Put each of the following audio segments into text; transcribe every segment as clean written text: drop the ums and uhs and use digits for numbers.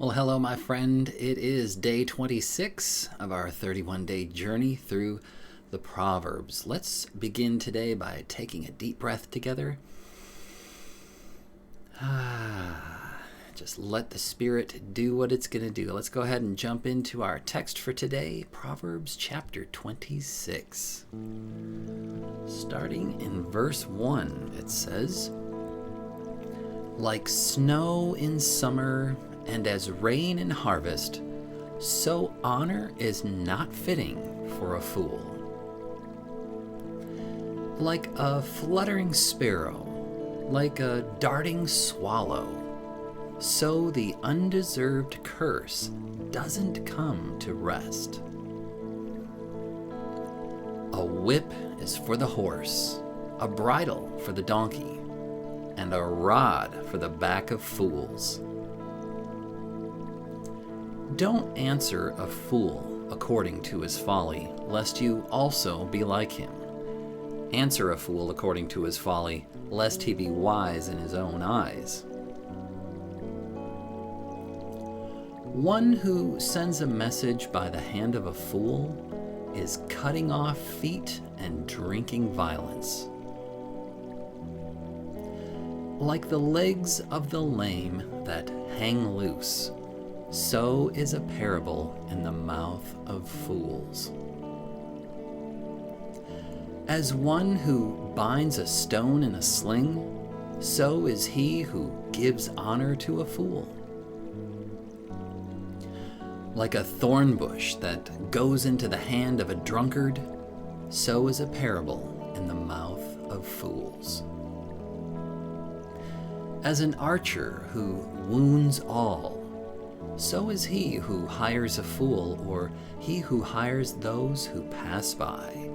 Well, hello, my friend. It is day 26 of our 31-day journey through the Proverbs. Let's begin today by taking a deep breath together. Just let the Spirit do what it's going to do. Let's go ahead and jump into our text for today, Proverbs chapter 26. Starting in verse 1, it says, "Like snow in summer and as rain in harvest, so honor is not fitting for a fool. Like a fluttering sparrow, like a darting swallow, so the undeserved curse doesn't come to rest. A whip is for the horse, a bridle for the donkey, and a rod for the back of fools. Don't answer a fool according to his folly, lest you also be like him. Answer a fool according to his folly, lest he be wise in his own eyes. One who sends a message by the hand of a fool is cutting off feet and drinking violence. Like the legs of the lame that hang loose, so is a parable in the mouth of fools. As one who binds a stone in a sling, so is he who gives honor to a fool. Like a thorn bush that goes into the hand of a drunkard, so is a parable in the mouth of fools. As an archer who wounds all, so is he who hires a fool, or he who hires those who pass by.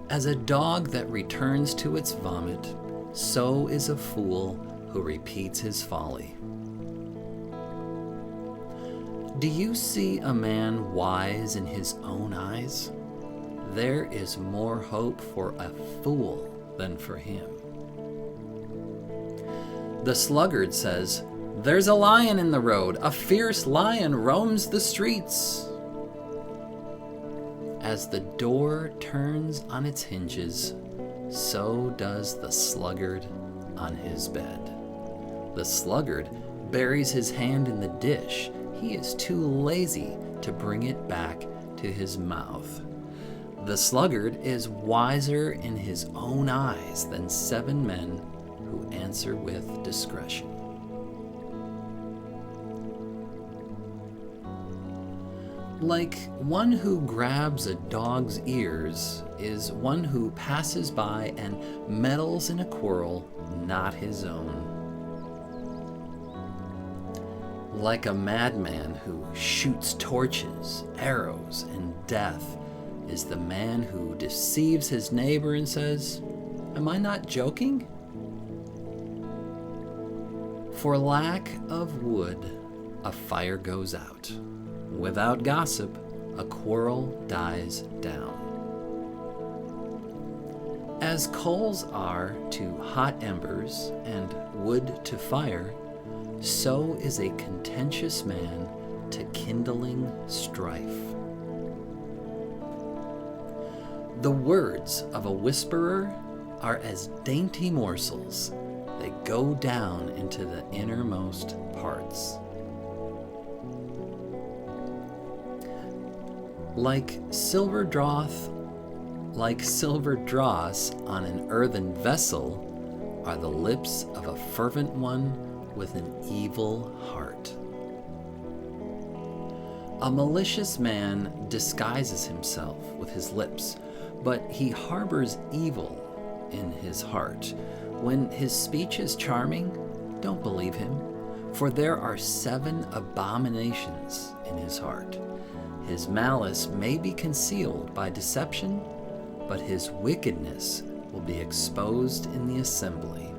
As a dog that returns to its vomit, so is a fool who repeats his folly. Do you see a man wise in his own eyes? There is more hope for a fool than for him. The sluggard says, 'There's a lion in the road, a fierce lion roams the streets.' As the door turns on its hinges, so does the sluggard on his bed. The sluggard buries his hand in the dish. He is too lazy to bring it back to his mouth. The sluggard is wiser in his own eyes than 7 men who answer with discretion." Like one who grabs a dog's ears is one who passes by and meddles in a quarrel not his own. Like a madman who shoots torches, arrows, and death is the man who deceives his neighbor and says, "Am I not joking?" For lack of wood, a fire goes out. Without gossip, a quarrel dies down. As coals are to hot embers and wood to fire, so is a contentious man to kindling strife. The words of a whisperer are as dainty morsels. They go down into the innermost parts. Like silver dross on an earthen vessel are the lips of a fervent one with an evil heart. A malicious man disguises himself with his lips, but he harbors evil in his heart. When his speech is charming, don't believe him, for there are 7 abominations in his heart. His malice may be concealed by deception, but his wickedness will be exposed in the assembly.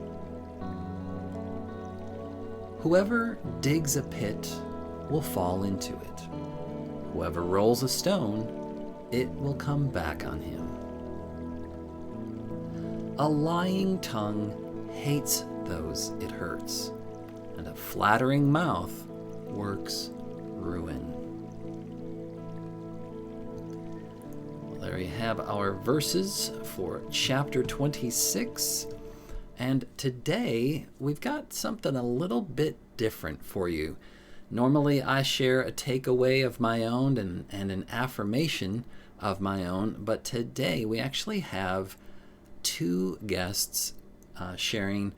Whoever digs a pit will fall into it. Whoever rolls a stone, it will come back on him. A lying tongue hates those it hurts, and a flattering mouth works ruin. Well, there you have our verses for chapter 26. And today we've got something a little bit different for you. Normally I share a takeaway of my own and an affirmation of my own, but today we actually have two guests sharing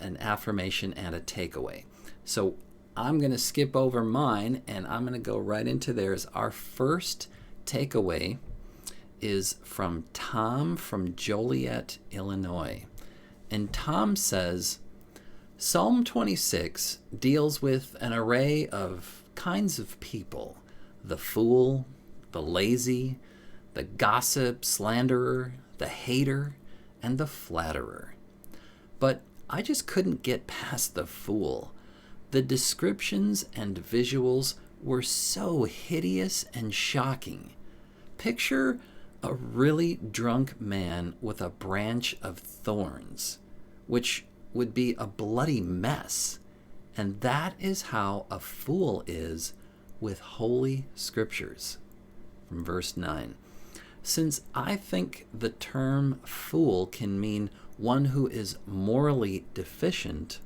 an affirmation and a takeaway. So I'm going to skip over mine and I'm going to go right into theirs. Our first takeaway is from Tom from Joliet, Illinois. And Tom says, Psalm 26 deals with an array of kinds of people: the fool, the lazy, the gossip, slanderer, the hater, and the flatterer. But I just couldn't get past the fool. The descriptions and visuals were so hideous and shocking. Picture a really drunk man with a branch of thorns, which would be a bloody mess. And that is how a fool is with holy scriptures. From verse 9. Since I think the term fool can mean one who is morally deficient,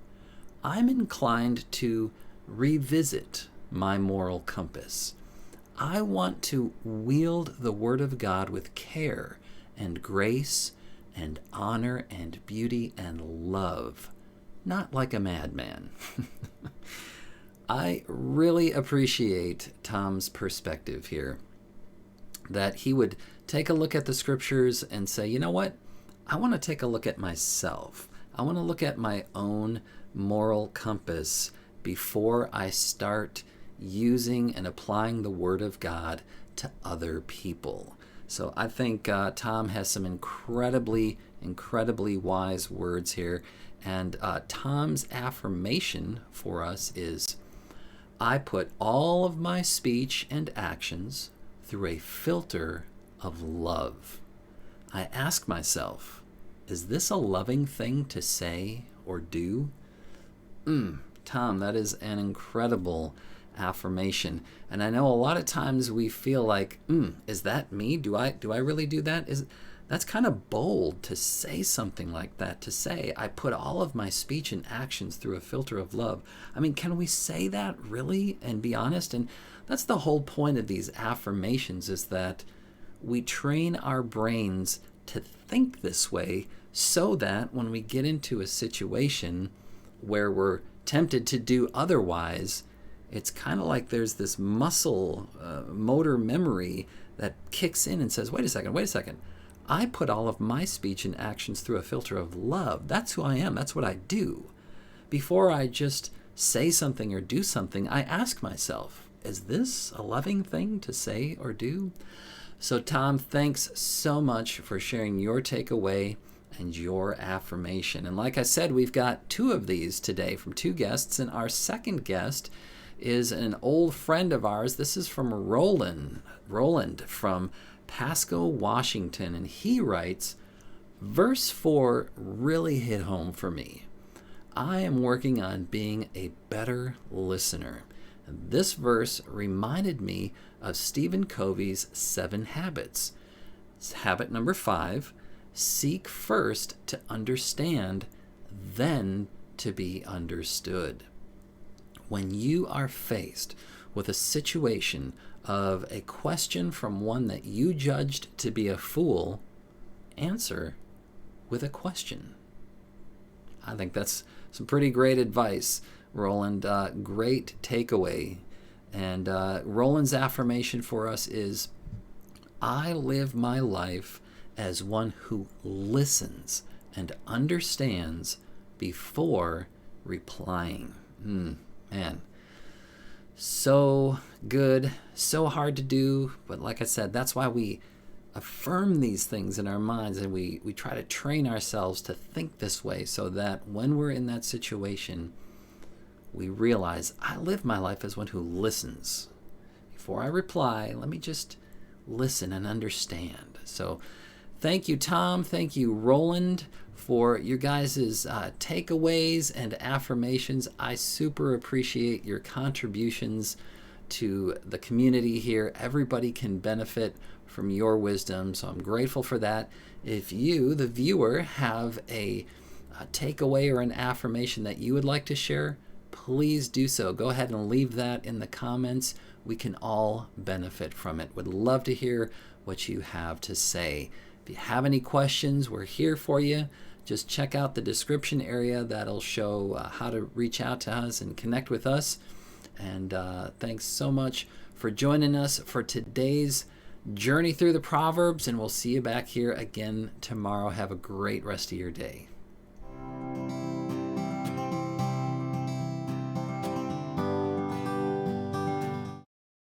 I'm inclined to revisit my moral compass. I want to wield the Word of God with care and grace and honor and beauty and love, not like a madman. I really appreciate Tom's perspective here, that he would take a look at the scriptures and say, you know what? I want to take a look at myself. I want to look at my own moral compass before I start using and applying the Word of God to other people. So I think Tom has some incredibly wise words here. And Tom's affirmation for us is, I put all of my speech and actions through a filter of love. I ask myself, is this a loving thing to say or do? Tom, that is an incredible affirmation. And I know a lot of times we feel like, is that me? Do I really do that? That's kind of bold to say something like that, to say, I put all of my speech and actions through a filter of love. I mean, can we say that really and be honest? And that's the whole point of these affirmations, is that we train our brains to think this way so that when we get into a situation where we're tempted to do otherwise, it's kind of like there's this muscle motor memory that kicks in and says, wait a second. I put all of my speech and actions through a filter of love. That's who I am. That's what I do. Before I just say something or do something, I ask myself, is this a loving thing to say or do? So Tom, thanks so much for sharing your takeaway and your affirmation. And like I said, we've got two of these today from two guests, and our second guest is an old friend of ours. This is from Roland from Pasco, Washington, and he writes, verse 4 really hit home for me. I am working on being a better listener. And this verse reminded me of Stephen Covey's 7 habits. Habit number 5, seek first to understand, then to be understood. When you are faced with a situation of a question from one that you judged to be a fool, answer with a question. I think that's some pretty great advice, Roland. Great takeaway. And Roland's affirmation for us is, I live my life as one who listens and understands before replying. Man, so good, so hard to do, but like I said, that's why we affirm these things in our minds, and we try to train ourselves to think this way, so that when we're in that situation, we realize, I live my life as one who listens. Before I reply, let me just listen and understand. So thank you, Tom. Thank you, Roland, for your guys' takeaways and affirmations. I super appreciate your contributions to the community here. Everybody can benefit from your wisdom, so I'm grateful for that. If you, the viewer, have a takeaway or an affirmation that you would like to share, please do so. Go ahead and leave that in the comments. We can all benefit from it. Would love to hear what you have to say. If you have any questions, we're here for you. Just check out the description area. That'll show how to reach out to us and connect with us. And thanks so much for joining us for today's journey through the Proverbs. And we'll see you back here again tomorrow. Have a great rest of your day.